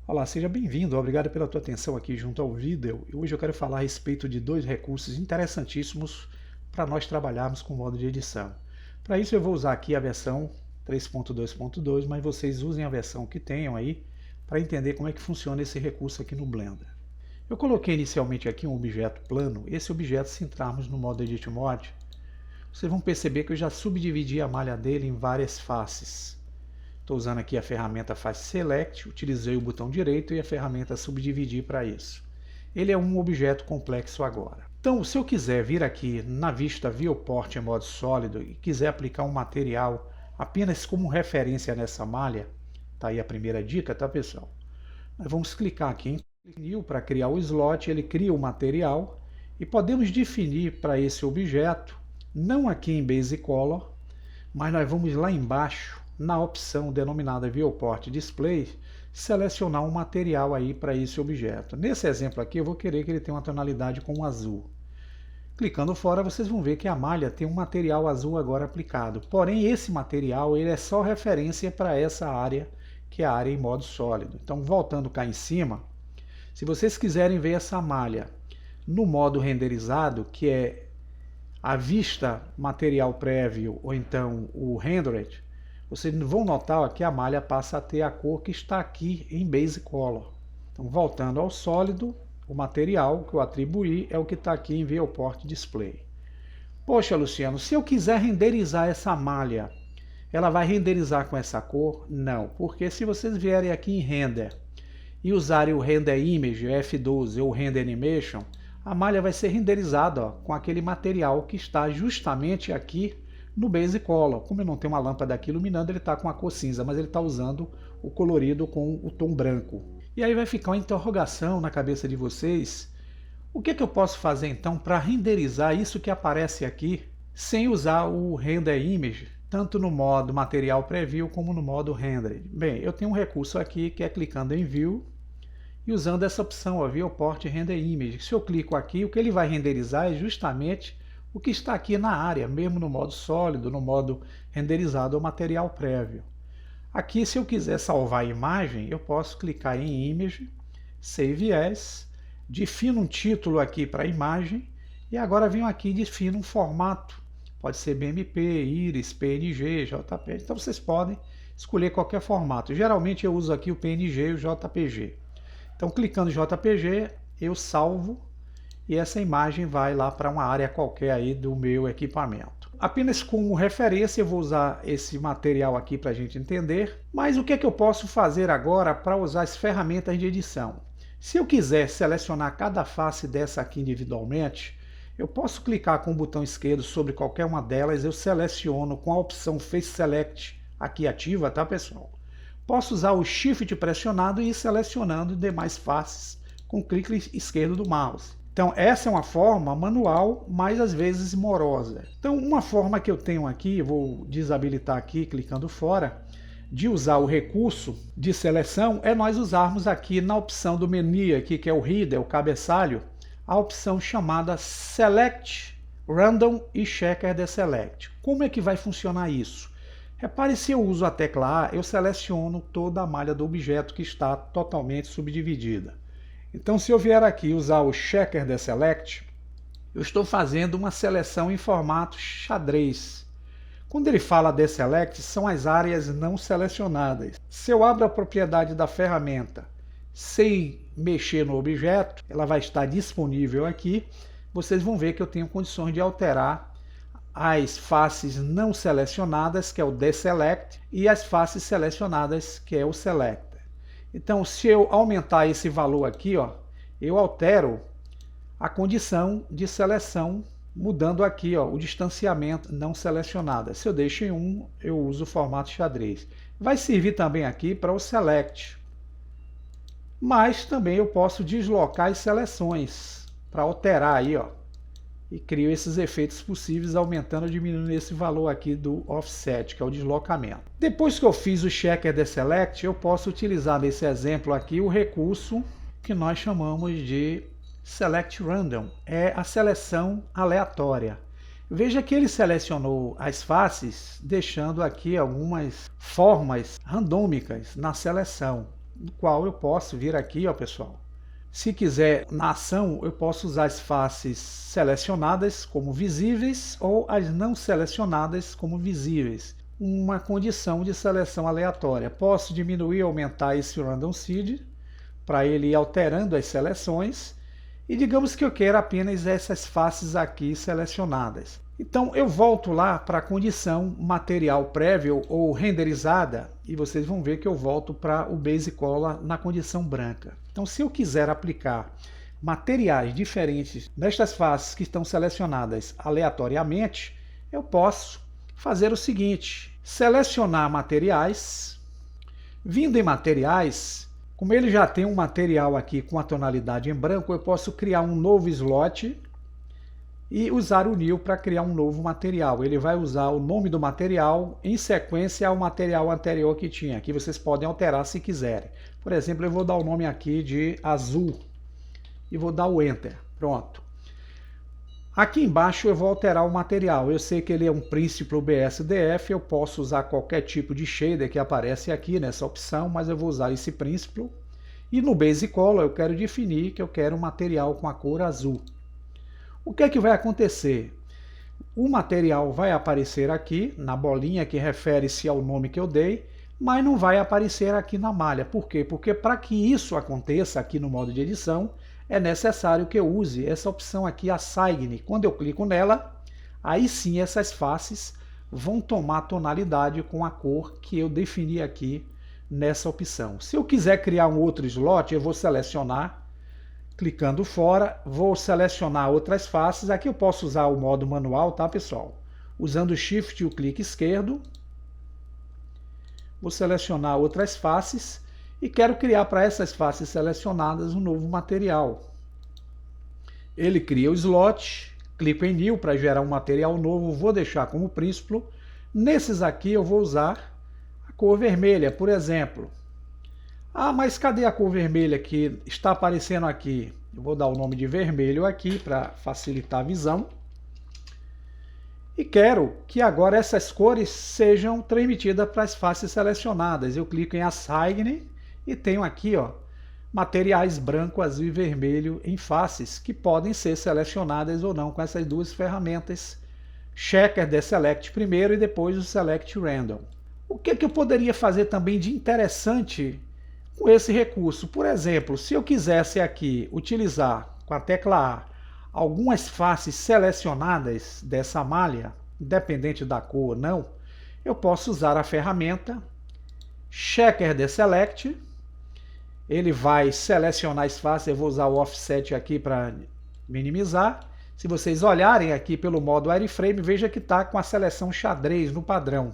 Olá, seja bem-vindo. Obrigado pela tua atenção aqui junto ao vídeo. E hoje eu quero falar a respeito de dois recursos interessantíssimos para nós trabalharmos com o modo de edição. Para isso eu vou usar aqui a versão 3.2.2, mas vocês usem a versão que tenham aí para entender como é que funciona esse recurso aqui no Blender. Eu coloquei inicialmente aqui um objeto plano. Esse objeto, se entrarmos no modo Edit Mode, vocês vão perceber que eu já subdividi a malha dele em várias faces. Estou usando aqui a ferramenta Face Select, utilizei o botão direito e a ferramenta Subdividir para isso. Ele é um objeto complexo agora. Então, se eu quiser vir aqui na vista Viewport em modo sólido e quiser aplicar um material apenas como referência nessa malha, tá aí a primeira dica, tá pessoal? Nós vamos clicar aqui em New para criar o slot, ele cria o material e podemos definir para esse objeto, não aqui em Basic Color, mas nós vamos lá embaixo, na opção denominada Viewport Display, selecionar um material aí para esse objeto. Nesse exemplo aqui eu vou querer que ele tenha uma tonalidade com azul. Clicando fora vocês vão ver que a malha tem um material azul agora aplicado. Porém esse material ele é só referência para essa área, que é a área em modo sólido. Então voltando cá em cima, se vocês quiserem ver essa malha no modo renderizado, que é a vista material prévio ou então o rendered, vocês vão notar que a malha passa a ter a cor que está aqui em Basic Color. Então, voltando ao sólido, o material que eu atribuí é o que está aqui em Viewport Display. Poxa, Luciano, se eu quiser renderizar essa malha, ela vai renderizar com essa cor? Não, porque se vocês vierem aqui em Render e usarem o Render Image, F12 ou Render Animation, a malha vai ser renderizada com aquele material que está justamente aqui no Basic Color. Como eu não tenho uma lâmpada aqui iluminando, ele está com a cor cinza, mas ele está usando o colorido com o tom branco. E aí vai ficar uma interrogação na cabeça de vocês. O que eu posso fazer então para renderizar isso que aparece aqui sem usar o Render Image, tanto no modo Material Preview como no modo Rendered? Bem, eu tenho um recurso aqui que é clicando em View e usando essa opção, Viewport Render Image. Se eu clico aqui, o que ele vai renderizar é justamente o que está aqui na área, mesmo no modo sólido, no modo renderizado ou material prévio. Aqui, se eu quiser salvar a imagem, eu posso clicar em Image, Save As, defino um título aqui para a imagem e agora venho aqui e defino um formato. Pode ser BMP, Iris, PNG, JPG, então vocês podem escolher qualquer formato. Geralmente eu uso aqui o PNG e o JPG. Então, clicando em JPG, eu salvo e essa imagem vai lá para uma área qualquer aí do meu equipamento. Apenas como referência eu vou usar esse material aqui para a gente entender, mas o que é que eu posso fazer agora para usar as ferramentas de edição? Se eu quiser selecionar cada face dessa aqui individualmente, eu posso clicar com o botão esquerdo sobre qualquer uma delas, eu seleciono com a opção Face Select aqui ativa, tá pessoal? Posso usar o Shift pressionado e ir selecionando demais faces com o clique esquerdo do mouse. Então essa é uma forma manual, mas às vezes morosa. Então uma forma que eu tenho aqui, vou desabilitar aqui clicando fora, de usar o recurso de seleção é nós usarmos aqui na opção do menu aqui, que é o header, o cabeçalho, a opção chamada Select Random e Checker the Select. Como é que vai funcionar isso? Repare, se eu uso a tecla A, eu seleciono toda a malha do objeto que está totalmente subdividida. Então, se eu vier aqui usar o Checker the Select, eu estou fazendo uma seleção em formato xadrez. Quando ele fala de Select, são as áreas não selecionadas. Se eu abro a propriedade da ferramenta sem mexer no objeto, ela vai estar disponível aqui. Vocês vão ver que eu tenho condições de alterar as faces não selecionadas, que é o Deselect, e as faces selecionadas, que é o Select. Então, se eu aumentar esse valor aqui, ó, eu altero a condição de seleção, mudando aqui ó, o distanciamento não selecionado. Se eu deixo em 1, eu uso o formato xadrez. Vai servir também aqui para o Select. Mas também eu posso deslocar as seleções para alterar aí, ó, e crio esses efeitos possíveis aumentando ou diminuindo esse valor aqui do offset, que é o deslocamento. Depois que eu fiz o Checker the Select, eu posso utilizar nesse exemplo aqui o recurso que nós chamamos de Select Random, é a seleção aleatória. Veja que ele selecionou as faces, deixando aqui algumas formas randômicas na seleção. no qual eu posso vir aqui, ó, pessoal. Se quiser, na ação, eu posso usar as faces selecionadas como visíveis ou as não selecionadas como visíveis. Uma condição de seleção aleatória. Posso diminuir ou aumentar esse random seed para ele ir alterando as seleções. E digamos que eu quero apenas essas faces aqui selecionadas. Então eu volto lá para a condição material prévio ou renderizada e vocês vão ver que eu volto para o Base Color na condição branca. Então se eu quiser aplicar materiais diferentes nestas faces que estão selecionadas aleatoriamente, eu posso fazer o seguinte: selecionar materiais, vindo em materiais, como ele já tem um material aqui com a tonalidade em branco, eu posso criar um novo slot e usar o New para criar um novo material. Ele vai usar o nome do material em sequência ao material anterior que tinha. Aqui vocês podem alterar se quiserem. Por exemplo, eu vou dar o nome aqui de azul e vou dar o Enter. Pronto. Aqui embaixo eu vou alterar o material. Eu sei que ele é um Principal BSDF, eu posso usar qualquer tipo de shader que aparece aqui nessa opção, mas eu vou usar esse Principal. E no Base Color eu quero definir que eu quero um material com a cor azul. O que é que vai acontecer? O material vai aparecer aqui na bolinha que refere-se ao nome que eu dei, mas não vai aparecer aqui na malha. Por quê? Porque para que isso aconteça aqui no modo de edição, é necessário que eu use essa opção aqui, Assign. Quando eu clico nela, aí sim essas faces vão tomar tonalidade com a cor que eu defini aqui nessa opção. Se eu quiser criar um outro slot, eu vou selecionar, clicando fora, vou selecionar outras faces. Aqui eu posso usar o modo manual, tá, pessoal? Usando o Shift e o clique esquerdo, vou selecionar outras faces e quero criar para essas faces selecionadas um novo material. Ele cria o slot, clico em New para gerar um material novo, vou deixar como Principal. Nesses aqui eu vou usar a cor vermelha, por exemplo. Ah, mas cadê a cor vermelha que está aparecendo aqui? Eu vou dar o nome de vermelho aqui para facilitar a visão. E quero que agora essas cores sejam transmitidas para as faces selecionadas. Eu clico em Assign e tenho aqui, ó, materiais branco, azul e vermelho em faces que podem ser selecionadas ou não com essas duas ferramentas. Checker Deselect primeiro e depois o Select Random. O que eu poderia fazer também de interessante com esse recurso? Por exemplo, se eu quisesse aqui utilizar com a tecla A algumas faces selecionadas dessa malha, independente da cor ou não, eu posso usar a ferramenta Checker Deselect. Ele vai selecionar as faces, eu vou usar o Offset aqui para minimizar. Se vocês olharem aqui pelo modo Wireframe, veja que está com a seleção xadrez no padrão.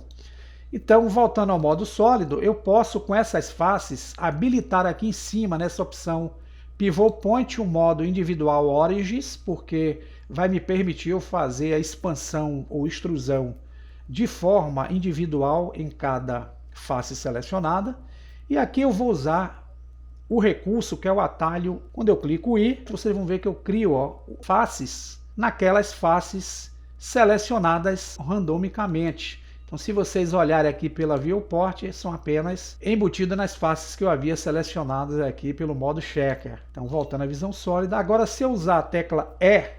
Então, voltando ao modo sólido, eu posso com essas faces habilitar aqui em cima, nessa opção Pivot Point, o modo individual Origins, porque vai me permitir eu fazer a expansão ou extrusão de forma individual em cada face selecionada. E aqui eu vou usar o recurso que é o atalho. Quando eu clico I, vocês vão ver que eu crio, ó, faces naquelas faces selecionadas randomicamente. Então, se vocês olharem aqui pela Viewport, são apenas embutidas nas faces que eu havia selecionadas aqui pelo modo Checker. Então, voltando à visão sólida. Agora, se eu usar a tecla E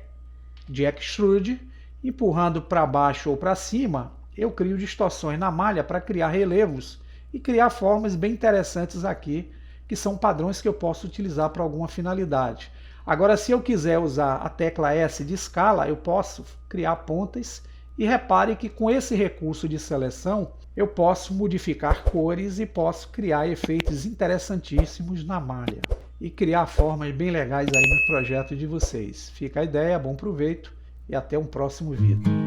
de Extrude, empurrando para baixo ou para cima, eu crio distorções na malha para criar relevos e criar formas bem interessantes aqui, que são padrões que eu posso utilizar para alguma finalidade. Agora, se eu quiser usar a tecla S de escala, eu posso criar pontas. E repare que com esse recurso de seleção, eu posso modificar cores e posso criar efeitos interessantíssimos na malha. E criar formas bem legais aí no projeto de vocês. Fica a ideia, bom proveito e até um próximo vídeo.